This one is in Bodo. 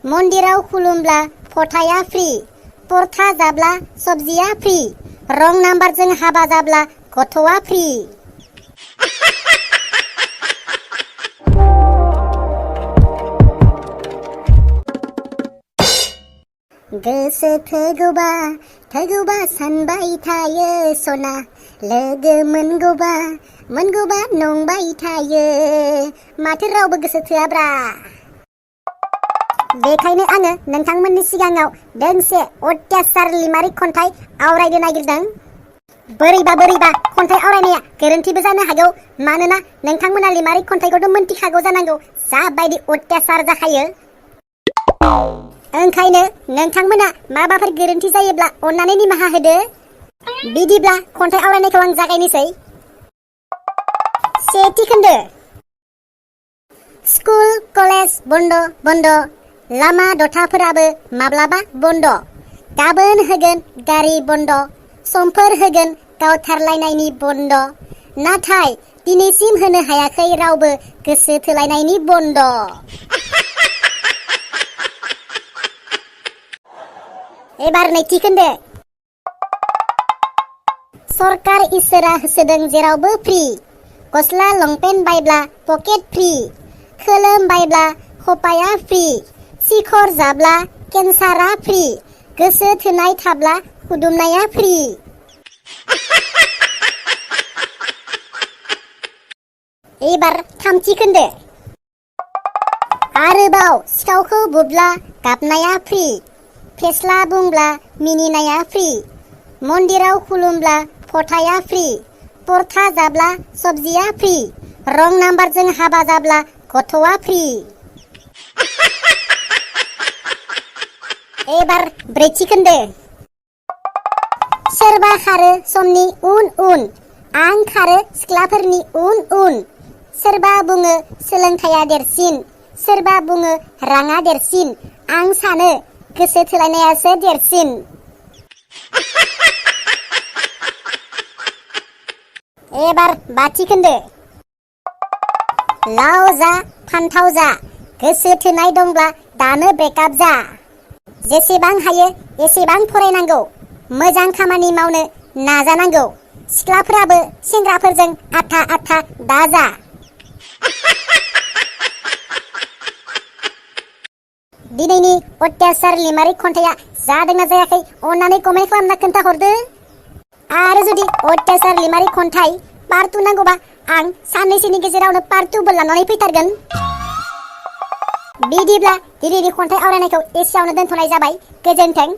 मन्दिराव खुलुमब्ला फथाया फ्रि, परथा जाब्ला सबजिया फ्रि, रं नाम्बारजों हाबा जाब्ला गथ'आ फ्रि। गोसो थोगौबा सानबाय थायो सना, लोगो मोनगौबा नंबाय थायो। माथो रावबो गोसो थोआब्रा। बेखायनो आङो नोंथांमोननि सिगाङाव दोंसे अत्याचार लिमारिक खन्थाइ आवरायनो नागिरदों। बोरैबा खन्थाइ आवरायनाया गोरोन्थिबो जानो हागौ, मानोना नोंथांमोना लिमारिक खन्थाइखौथ' मोनथिखागौ जानांगौ जाबायदि अत्याचार जाखायो। ओंखायनो नोंथांमोना माबाफोर गोरोन्थि जायोब्ला अन्नानै निमाहा होदो। बिदिब्ला खन्थाइ आवरायनायखौ आं जागायनोसै। सेथि खोन्दो। स्कुल कलेज बन्द, लामा दथाफोराबो माब्लाबा बन्द। गाबोन होगोन गारि बन्द, समफोर होगोन गावथारलायनायनि बन्द। नाथाय दिनैसिम होनो हायाखै रावबो गोसो थोलायनायनि बन्द। एबार नैथि खोन्दो। सरकार इसोरा होसोदों जेरावबो फ्रि, गस्ला लंपेन्ट बायब्ला पकेट फ्रि, खोलोम बायब्ला खपाया फ्रि, सिखर जाब्ला केन्सारा फ्रि, गोसो थोनाय थाब्ला खुदुमनाया फ्रि। एबार थामथि खोन्दो। आरोबाव सिखावखौ बुब्ला गाबनाया फ्रि, फेस्ला बुंब्ला मिनिनाया फ्रि, मन्दिराव खुलुमब्ला फथाया फ्रि, परथा जाब्ला सबजिया फ्रि, रं नाम्बारजों हाबा जाब्ला गथ'आ फ्रि। एबार ब्रैथि खोन्दो। सोरबा खारो समनि उन, आं खारो सिख्लाफोरनि उन। सोरबा बुङो सोलोंथाइया देरसिन, सोरबा बुङो राङा देरसिन, आं सानो गोसो थोलायनायासो देरसिन। एबार बाथि खोन्दो। लाव जा फान्थाव जा, गोसो थोनाय दंब्ला दानो ब्रेकआप जा। जेसेबां हायो एसेबां फरायनांगौ, मोजां खामानि मावनो नाजानांगौ। सिख्लाफोराबो सेंग्राफोरजों आथा दाजा। दिनैनि अत्याचार लिमारिक खन्थाइया जादोंना जायाखै अन्नानै कमेन्ट खालामना खोन्थाहरदो। आरो जुदि अत्याचार लिमारिक खन्थाइ पार्ट 2 नांगौबा आं साननैसोनि गेजेरावनो पार्ट 2 बो लानानै फैथारगोन। बिदिब्ला दिनैनि खन्थाइ आवरायनायखौ एसेयावनो दोनथ'नाय जाबाय। गोजोन्थों।